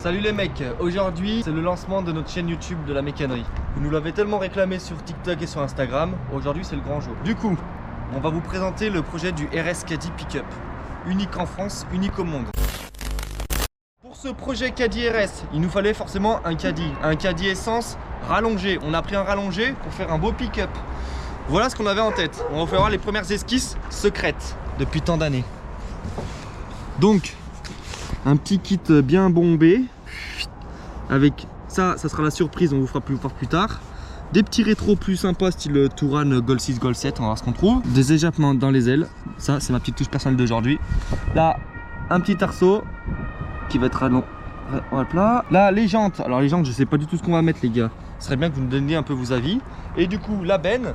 Salut les mecs, aujourd'hui c'est le lancement de notre chaîne YouTube de la mécannerie. Vous nous l'avez tellement réclamé sur TikTok et sur Instagram, aujourd'hui c'est le grand jour. Du coup, on va vous présenter le projet du RS Caddy Pickup. Unique en France, unique au monde. Pour ce projet Caddy RS, il nous fallait forcément un Caddy essence rallongé. On a pris un rallongé pour faire un beau pick-up. Voilà ce qu'on avait en tête. On va vous faire voir les premières esquisses secrètes depuis tant d'années. Donc, un petit kit bien bombé avec ça sera la surprise, on vous fera plus voir plus tard. Des petits rétros plus sympas style Touran Gold 6 Gold 7, on va voir ce qu'on trouve. Des échappements dans les ailes, ça c'est ma petite touche personnelle d'aujourd'hui. Là un petit arceau qui va être à plat. Là les jantes, alors les jantes je sais pas du tout ce qu'on va mettre les gars, ce serait bien que vous nous donniez un peu vos avis. Et du coup la benne,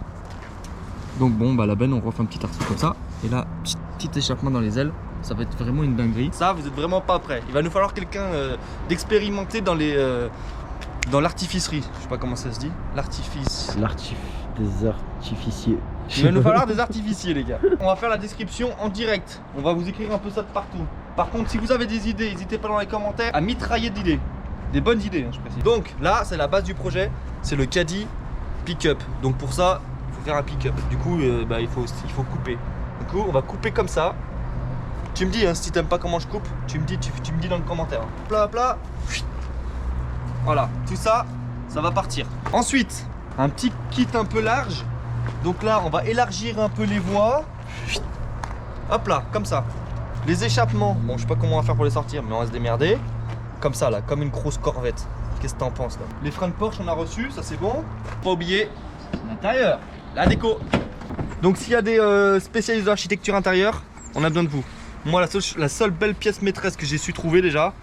donc bon bah la benne on refait un petit arceau comme ça. Et là petit échappement dans les ailes. Ça va être vraiment une dinguerie. Ça, vous êtes vraiment pas prêts. Il va nous falloir quelqu'un d'expérimenté dans l'artificerie. Je sais pas comment ça se dit. L'artifice. Des artificiers. Il va nous falloir des artificiers, les gars. On va faire la description en direct. On va vous écrire un peu ça de partout. Par contre, si vous avez des idées, n'hésitez pas dans les commentaires à mitrailler d'idées. Des bonnes idées, hein, je précise. Donc là, c'est la base du projet. C'est le Caddy Pickup. Donc pour ça, il faut faire un pick-up. Du coup, il faut couper. Du coup, on va couper comme ça. Tu me dis hein, si t'aimes pas comment je coupe, tu me dis dans le commentaire. Plat plat. Voilà, tout ça, ça va partir. Ensuite, un petit kit un peu large. Donc là, on va élargir un peu les voies. Hop là, comme ça. Les échappements, bon je sais pas comment on va faire pour les sortir, mais on va se démerder. Comme ça là, comme une grosse corvette. Qu'est-ce que t'en penses là? Les freins de Porsche on a reçu, ça c'est bon. Pas oublier l'intérieur, la déco. Donc s'il y a des spécialistes d'architecture intérieure, on a besoin de vous. Moi, la seule belle pièce maîtresse que j'ai su trouver déjà.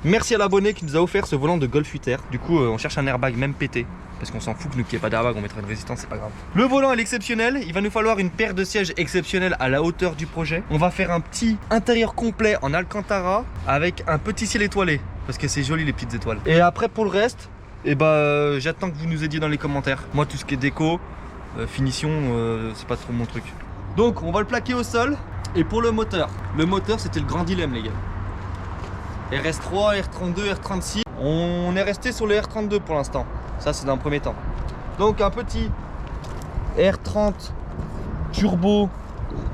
Merci à l'abonné qui nous a offert ce volant de Golf 8R. Du coup, on cherche un airbag même pété. Parce qu'on s'en fout que nous qu'il n'y ait pas d'airbag, on mettra une résistance, c'est pas grave. Le volant est exceptionnel. Il va nous falloir une paire de sièges exceptionnelle à la hauteur du projet. On va faire un petit intérieur complet en Alcantara avec un petit ciel étoilé. Parce que c'est joli les petites étoiles. Et après, pour le reste, j'attends que vous nous aidiez dans les commentaires. Moi, tout ce qui est déco, finition, c'est pas trop mon truc. Donc, on va le plaquer au sol. Et pour le moteur c'était le grand dilemme les gars. RS3, R32, R36. On est resté sur le R32 pour l'instant. Ça c'est dans un premier temps. Donc un petit R30 turbo,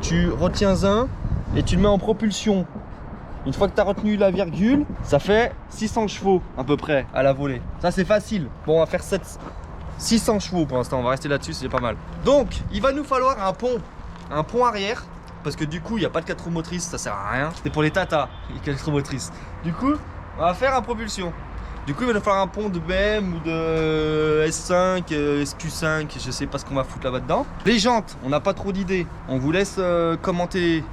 tu retiens un et tu le mets en propulsion. Une fois que tu as retenu la virgule, ça fait 600 chevaux à peu près à la volée. Ça c'est facile. Bon on va faire 600 chevaux pour l'instant, on va rester là-dessus, c'est pas mal. Donc il va nous falloir un pont arrière. Parce que du coup il n'y a pas de 4 roues motrices, ça sert à rien. C'était pour les Tata, les 4 roues motrices. Du coup on va faire un propulsion. Du coup il va nous falloir un pont de BM ou de S5, SQ5, je sais pas ce qu'on va foutre là-bas dedans. Les jantes, on n'a pas trop d'idées. On vous laisse commenter,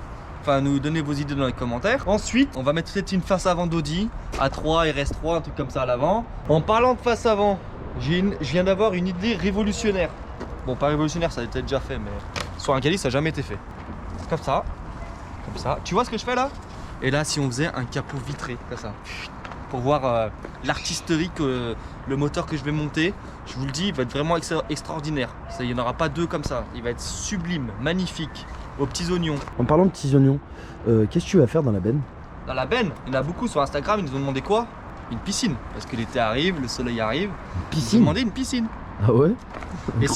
enfin nous donner vos idées dans les commentaires. Ensuite on va mettre peut-être une face avant d'Audi, A3, RS3, un truc comme ça à l'avant. En parlant de face avant, je viens d'avoir une idée révolutionnaire. Bon pas révolutionnaire, ça a été déjà fait, mais sur un Caddy ça n'a jamais été fait. Comme ça. Tu vois ce que je fais là? Et là, si on faisait un capot vitré, comme ça, pour voir l'artisterie que le moteur que je vais monter, je vous le dis, il va être vraiment extraordinaire. Ça, il n'y en aura pas deux comme ça. Il va être sublime, magnifique, aux petits oignons. En parlant de petits oignons, qu'est-ce que tu vas faire dans la benne? Dans la benne, il y en a beaucoup sur Instagram, ils nous ont demandé quoi? Une piscine. Parce que l'été arrive, le soleil arrive. Une piscine? Ils nous ont demandé une piscine. Ah ouais? Et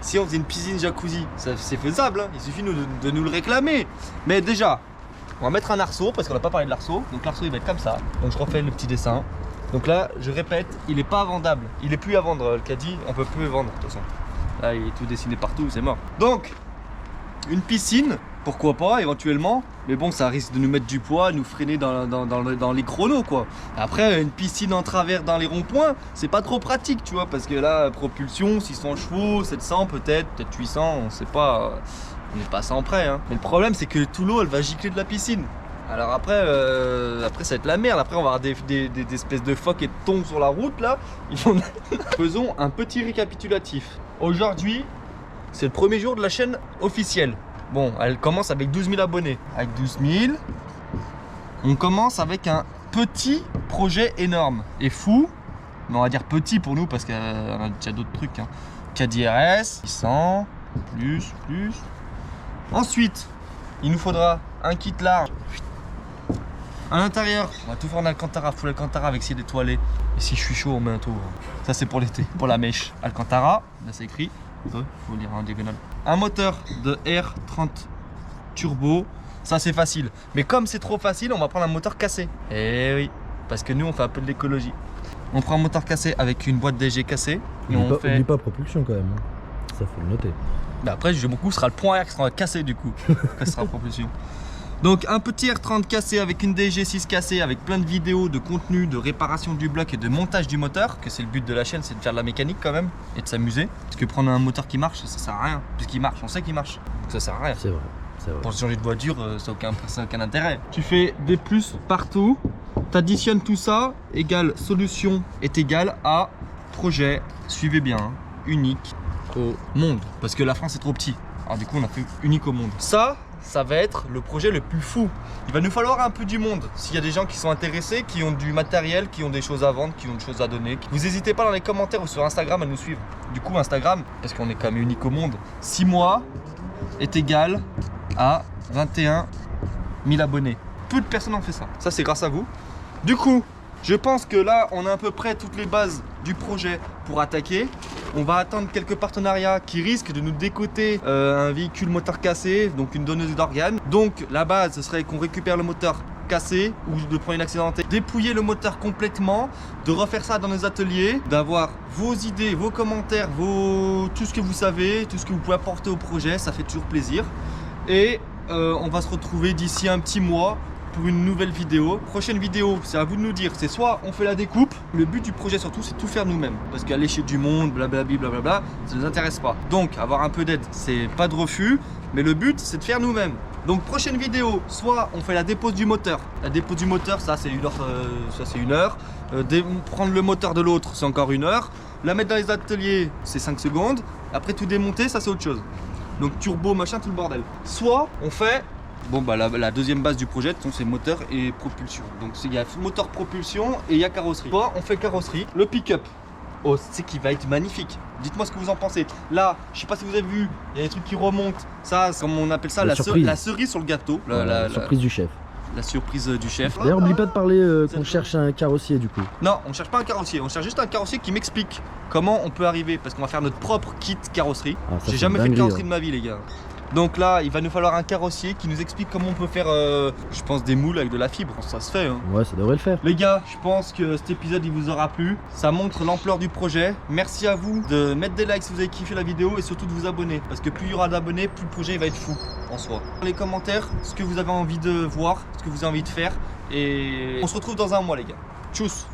si on faisait une piscine jacuzzi, c'est faisable, hein. Il suffit de nous le réclamer. Mais déjà, on va mettre un arceau parce qu'on n'a pas parlé de l'arceau. Donc l'arceau il va être comme ça. Donc je refais le petit dessin. Donc là, je répète, il n'est pas vendable. Il est plus à vendre, le Caddy, on peut plus le vendre de toute façon. Là, il est tout dessiné partout, c'est mort. Donc, une piscine, pourquoi pas éventuellement. Mais bon, ça risque de nous mettre du poids, nous freiner dans les chronos quoi. Après, une piscine en travers dans les ronds-points, c'est pas trop pratique, tu vois, parce que là, propulsion, 600 chevaux, 700 peut-être 800, on sait pas, on n'est pas 100 près. Hein. Mais le problème, c'est que tout l'eau, elle va gicler de la piscine. Alors après, ça va être la merde. Après, on va avoir des espèces de phoques et de thons sur la route là. Faisons un petit récapitulatif. Aujourd'hui, c'est le premier jour de la chaîne officielle. Bon, elle commence avec 12 000 abonnés. Avec 12 000, on commence avec un petit projet énorme et fou. Mais on va dire petit pour nous parce qu'il y a déjà d'autres trucs. Hein. Caddy RS, 600, plus. Ensuite, il nous faudra un kit large À l'intérieur, on va tout faire en Alcantara, full Alcantara avec ciel étoilé. Et si je suis chaud, on met un tour. Ça c'est pour l'été, pour la mèche. Alcantara, là c'est écrit, faut lire en diagonale. Un moteur de R30 turbo, ça c'est facile. Mais comme c'est trop facile, on va prendre un moteur cassé. Eh oui, parce que nous on fait un peu de l'écologie. On prend un moteur cassé avec une boîte DG cassée. Et on fait... Oublie pas propulsion quand même. Hein. Ça faut le noter. Bah après, mon coup sera le point R qui sera cassé du coup. Ça sera propulsion. Donc un petit R30 cassé avec une DG6 cassée, avec plein de vidéos, de contenu, de réparation du bloc et de montage du moteur. Que c'est le but de la chaîne, c'est de faire de la mécanique quand même et de s'amuser. Parce que prendre un moteur qui marche, ça sert à rien. Puisqu'il marche, on sait qu'il marche. Donc ça sert à rien. C'est vrai. Pour changer de voiture, ça n'a aucun intérêt. Tu fais des plus partout, tu additionnes tout ça, égale solution est égal à projet, suivez bien, hein, unique au monde. Parce que la France est trop petit. Alors du coup on a fait unique au monde. Ça va être le projet le plus fou. Il va nous falloir un peu du monde. S'il y a des gens qui sont intéressés, qui ont du matériel, qui ont des choses à vendre, qui ont des choses à donner, vous n'hésitez pas dans les commentaires ou sur Instagram à nous suivre. Du coup Instagram, parce qu'on est quand même unique au monde, 6 mois est égal à 21 000 abonnés. Peu de personnes ont fait ça. Ça c'est grâce à vous. Du coup, je pense que là on a à peu près toutes les bases du projet pour attaquer. On va attendre quelques partenariats qui risquent de nous décoter un véhicule moteur cassé, donc une donneuse d'organes. Donc la base ce serait qu'on récupère le moteur cassé ou de prendre une accidentée, dépouiller le moteur complètement, de refaire ça dans nos ateliers, d'avoir vos idées, vos commentaires, tout ce que vous savez, tout ce que vous pouvez apporter au projet, ça fait toujours plaisir. Et on va se retrouver d'ici un petit mois pour une nouvelle vidéo. Prochaine vidéo, c'est à vous de nous dire, c'est soit on fait la découpe, le but du projet surtout c'est de tout faire nous-mêmes. Parce qu'aller chez du monde, blablabla, blablabla, ça ne nous intéresse pas. Donc avoir un peu d'aide, c'est pas de refus, mais le but c'est de faire nous-mêmes. Donc prochaine vidéo, soit on fait la dépose du moteur. La dépose du moteur, ça c'est une heure. Prendre le moteur de l'autre, c'est encore 1 heure. La mettre dans les ateliers, c'est 5 secondes. Après tout démonter, ça c'est autre chose. Donc turbo, machin, tout le bordel. Soit on fait, la deuxième base du projet, c'est moteur et propulsion. Donc il y a moteur, propulsion et il y a carrosserie. Soit on fait carrosserie, le pick-up. Oh, c'est qui va être magnifique. Dites-moi ce que vous en pensez. Là, je sais pas si vous avez vu, il y a des trucs qui remontent. Ça, comme on appelle ça, la cerise sur le gâteau. La surprise du chef. La surprise du chef. D'ailleurs, oublie pas de parler qu'on cherche un carrossier du coup. Non, on cherche pas un carrossier, on cherche juste un carrossier qui m'explique comment on peut arriver. Parce qu'on va faire notre propre kit carrosserie. J'ai jamais fait de carrosserie de ma vie, les gars. Donc là, il va nous falloir un carrossier qui nous explique comment on peut faire, je pense, des moules avec de la fibre. Ça se fait, hein. Ouais, ça devrait le faire. Les gars, je pense que cet épisode, il vous aura plu. Ça montre l'ampleur du projet. Merci à vous de mettre des likes si vous avez kiffé la vidéo et surtout de vous abonner. Parce que plus il y aura d'abonnés, plus le projet il va être fou en soi. Dans les commentaires, ce que vous avez envie de voir, ce que vous avez envie de faire. Et on se retrouve dans un mois, les gars. Tchuss!